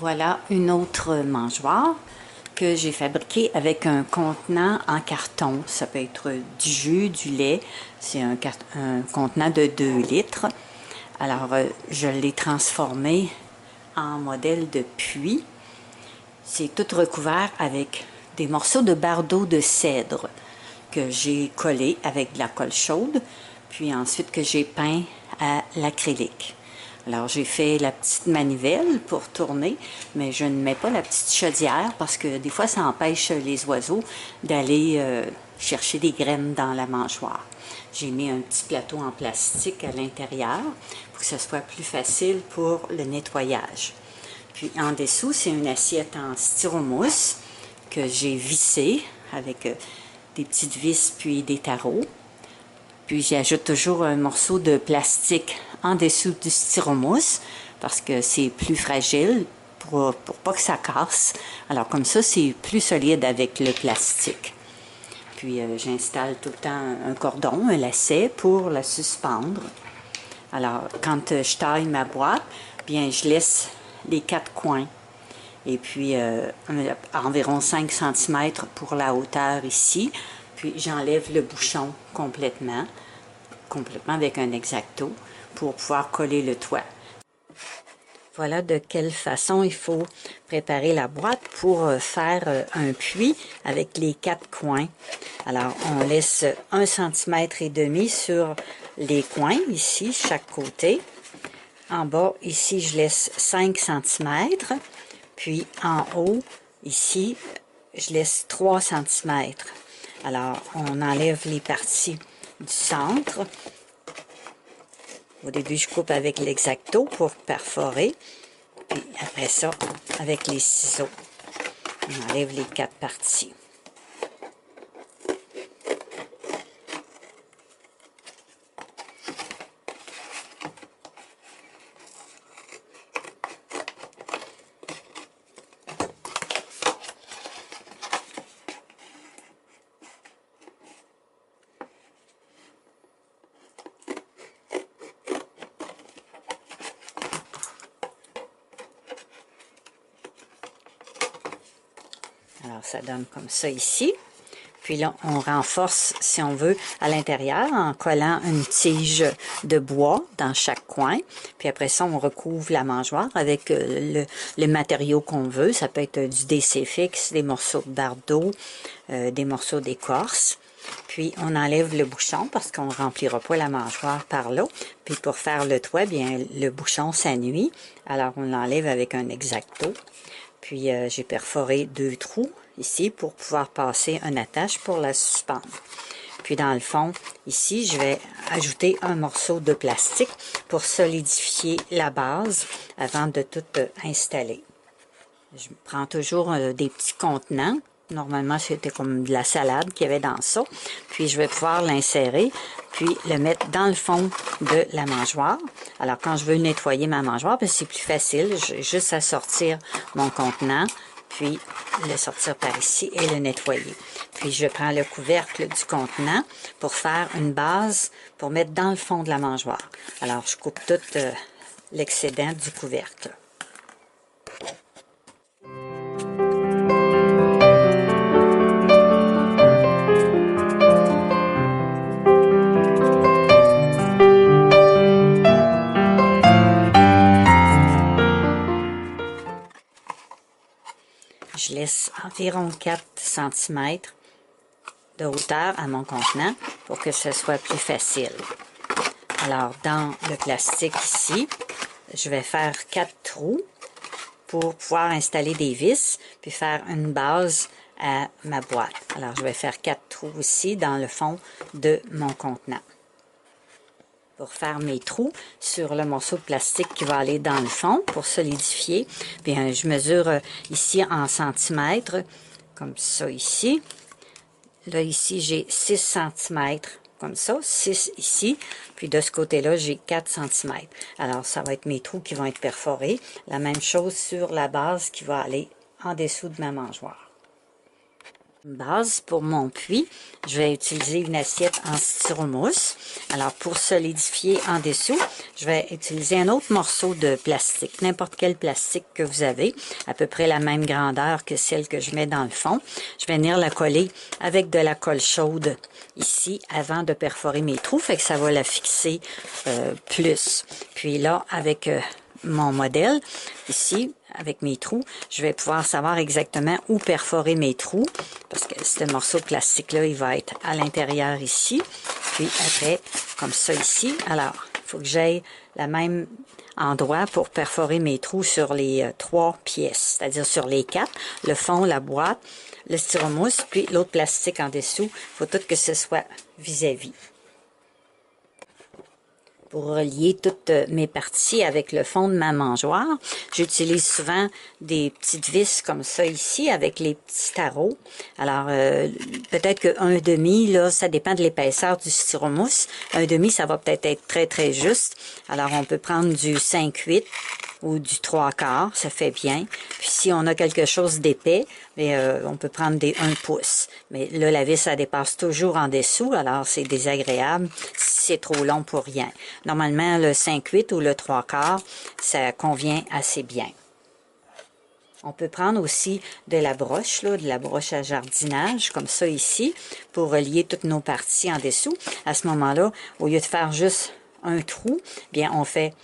Voilà une autre mangeoire que j'ai fabriquée avec un contenant en carton. Ça peut être du jus, du lait. C'est un contenant de 2 litres. Alors, je l'ai transformé en modèle de puits. C'est tout recouvert avec des morceaux de barre d'eau de cèdre que j'ai collé avec de la colle chaude, puis ensuite que j'ai peint à l'acrylique. Alors, j'ai fait la petite manivelle pour tourner, mais je ne mets pas la petite chaudière parce que des fois, ça empêche les oiseaux d'aller chercher des graines dans la mangeoire. J'ai mis un petit plateau en plastique à l'intérieur pour que ce soit plus facile pour le nettoyage. Puis en dessous, c'est une assiette en styromousse que j'ai vissée avec des petites vis puis des tarots. Puis j'ajoute toujours un morceau de plastique en dessous du styromousse parce que c'est plus fragile pour pas que ça casse. Alors comme ça, c'est plus solide avec le plastique. Puis j'installe tout le temps un cordon, un lacet pour la suspendre. Alors quand je taille ma boîte, bien je laisse les 4 coins. Et puis environ 5 cm pour la hauteur ici. Puis j'enlève le bouchon complètement avec un X-Acto pour pouvoir coller le toit. Voilà de quelle façon il faut préparer la boîte pour faire un puits avec les 4 coins. Alors, on laisse 1,5 cm sur les coins, ici, chaque côté. En bas, ici, je laisse 5 cm. Puis, en haut, ici, je laisse 3 cm. Alors, on enlève les parties du centre. Au début, je coupe avec l'X-Acto pour perforer. Puis après ça, avec les ciseaux, on enlève les 4 parties. Alors, ça donne comme ça ici. Puis là, on renforce, si on veut, à l'intérieur en collant une tige de bois dans chaque coin. Puis après ça, on recouvre la mangeoire avec le matériau qu'on veut. Ça peut être du DC fixe, des morceaux de barre d'eau, des morceaux d'écorce. Puis on enlève le bouchon parce qu'on ne remplira pas la mangeoire par là. Puis pour faire le toit, bien le bouchon s'ennuie. Alors on l'enlève avec un X-Acto. Puis j'ai perforé 2 trous ici pour pouvoir passer une attache pour la suspendre. Puis dans le fond, ici, je vais ajouter un morceau de plastique pour solidifier la base avant de tout installer. Je prends toujours des petits contenants. Normalement, c'était comme de la salade qu'il y avait dans ça. Puis, je vais pouvoir l'insérer, puis le mettre dans le fond de la mangeoire. Alors, quand je veux nettoyer ma mangeoire, c'est plus facile. J'ai juste à sortir mon contenant, puis le sortir par ici et le nettoyer. Puis, je prends le couvercle du contenant pour faire une base pour mettre dans le fond de la mangeoire. Alors, je coupe tout l'excédent du couvercle. Je laisse environ 4 cm de hauteur à mon contenant pour que ce soit plus facile. Alors, dans le plastique ici, je vais faire 4 trous pour pouvoir installer des vis, puis faire une base à ma boîte. Alors, je vais faire 4 trous ici dans le fond de mon contenant. Pour faire mes trous sur le morceau de plastique qui va aller dans le fond pour solidifier, bien, je mesure ici en centimètres, comme ça ici. Là, ici, j'ai 6 cm, comme ça, 6 ici. Puis de ce côté-là, j'ai 4 cm. Alors, ça va être mes trous qui vont être perforés. La même chose sur la base qui va aller en dessous de ma mangeoire. Base pour mon puits, je vais utiliser une assiette en styromousse. Alors pour solidifier en dessous, je vais utiliser un autre morceau de plastique, n'importe quel plastique que vous avez, à peu près la même grandeur que celle que je mets dans le fond. Je vais venir la coller avec de la colle chaude ici avant de perforer mes trous, fait que ça va la fixer plus. Puis là, avec mon modèle ici, avec mes trous, je vais pouvoir savoir exactement où perforer mes trous, parce que ce morceau de plastique-là, il va être à l'intérieur ici, puis après, comme ça ici. Alors, il faut que j'aille le même endroit pour perforer mes trous sur les 3 pièces, c'est-à-dire sur les 4, le fond, la boîte, le styromousse, puis l'autre plastique en dessous. Il faut tout que ce soit vis-à-vis. Pour relier toutes mes parties avec le fond de ma mangeoire, j'utilise souvent des petites vis comme ça ici avec les petits tarots. Alors, peut-être que 1,5, là, ça dépend de l'épaisseur du styromousse. 1,5, ça va peut-être être très, très juste. Alors, on peut prendre du 5/8 ou du 3/4, ça fait bien. Puis si on a quelque chose d'épais, on peut prendre des 1 pouce. Mais là, la vis, ça dépasse toujours en dessous, alors c'est désagréable si c'est trop long pour rien. Normalement, le 5/8 ou le 3/4, ça convient assez bien. On peut prendre aussi de la broche, là, de la broche à jardinage, comme ça ici, pour relier toutes nos parties en dessous. À ce moment-là, au lieu de faire juste un trou, bien, on fait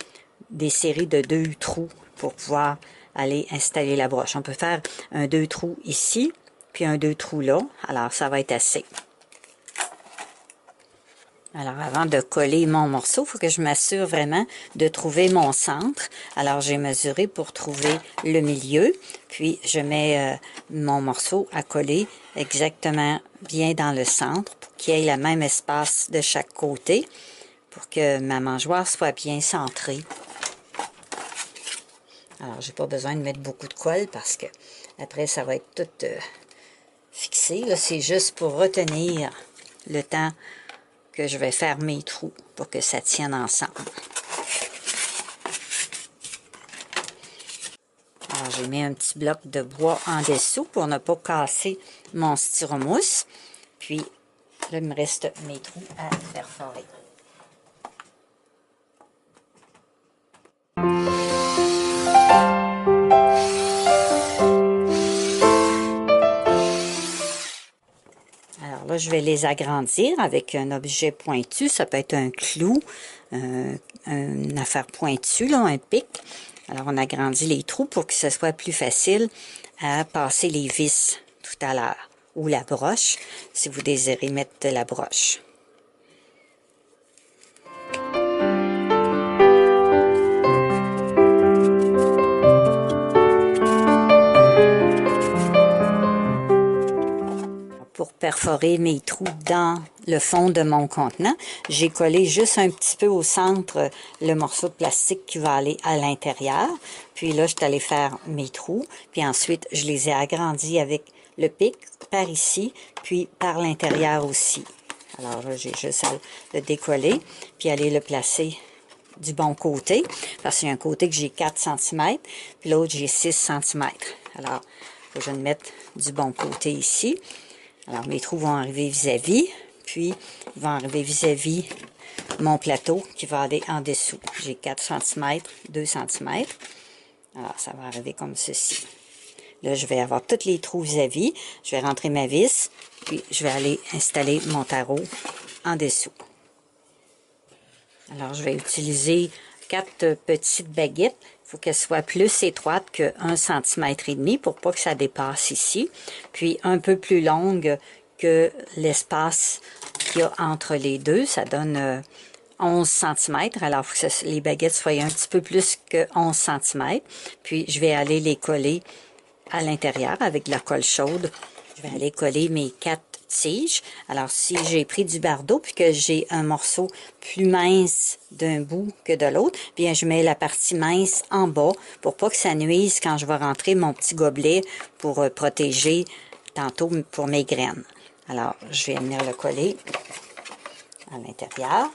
des séries de 2 trous pour pouvoir aller installer la broche. On peut faire un 2 trous ici, puis un 2 trous là. Alors, ça va être assez. Alors, avant de coller mon morceau, il faut que je m'assure vraiment de trouver mon centre. Alors, j'ai mesuré pour trouver le milieu. Puis, je mets mon morceau à coller exactement bien dans le centre pour qu'il y ait le même espace de chaque côté pour que ma mangeoire soit bien centrée. Alors, j'ai pas besoin de mettre beaucoup de colle parce que après, ça va être tout fixé. Là, c'est juste pour retenir le temps que je vais faire mes trous pour que ça tienne ensemble. Alors, j'ai mis un petit bloc de bois en dessous pour ne pas casser mon styromousse. Puis, là, il me reste mes trous à perforer. Alors là, je vais les agrandir avec un objet pointu. Ça peut être un clou, une affaire pointue, là, un pic. Alors, on agrandit les trous pour que ce soit plus facile à passer les vis tout à l'heure. Ou la broche, si vous désirez mettre de la broche. Pour perforer mes trous dans le fond de mon contenant, j'ai collé juste un petit peu au centre le morceau de plastique qui va aller à l'intérieur. Puis là, je suis allée faire mes trous. Puis ensuite, je les ai agrandis avec le pic par ici, puis par l'intérieur aussi. Alors là, j'ai juste à le décoller, puis aller le placer du bon côté, parce qu'il y a un côté que j'ai 4 cm, puis l'autre, j'ai 6 cm. Alors, il faut que je le mette du bon côté ici. Alors, mes trous vont arriver vis-à-vis, puis ils vont arriver vis-à-vis mon plateau qui va aller en dessous. J'ai 4 cm, 2 cm. Alors, ça va arriver comme ceci. Là, je vais avoir tous les trous vis-à-vis. Je vais rentrer ma vis, puis je vais aller installer mon tarot en dessous. Alors, je vais utiliser 4 petites baguettes. Il faut qu'elles soient plus étroites que 1,5 cm pour pas que ça dépasse ici. Puis, un peu plus longue que l'espace qu'il y a entre les deux. Ça donne 11 cm. Alors, il faut que les baguettes soient un petit peu plus que 11 cm. Puis, je vais aller les coller à l'intérieur avec de la colle chaude. Je vais aller coller mes 4 tiges. Alors, si j'ai pris du bardeau puis que j'ai un morceau plus mince d'un bout que de l'autre, bien, je mets la partie mince en bas pour pas que ça nuise quand je vais rentrer mon petit gobelet pour protéger tantôt pour mes graines. Alors, je vais venir le coller à l'intérieur.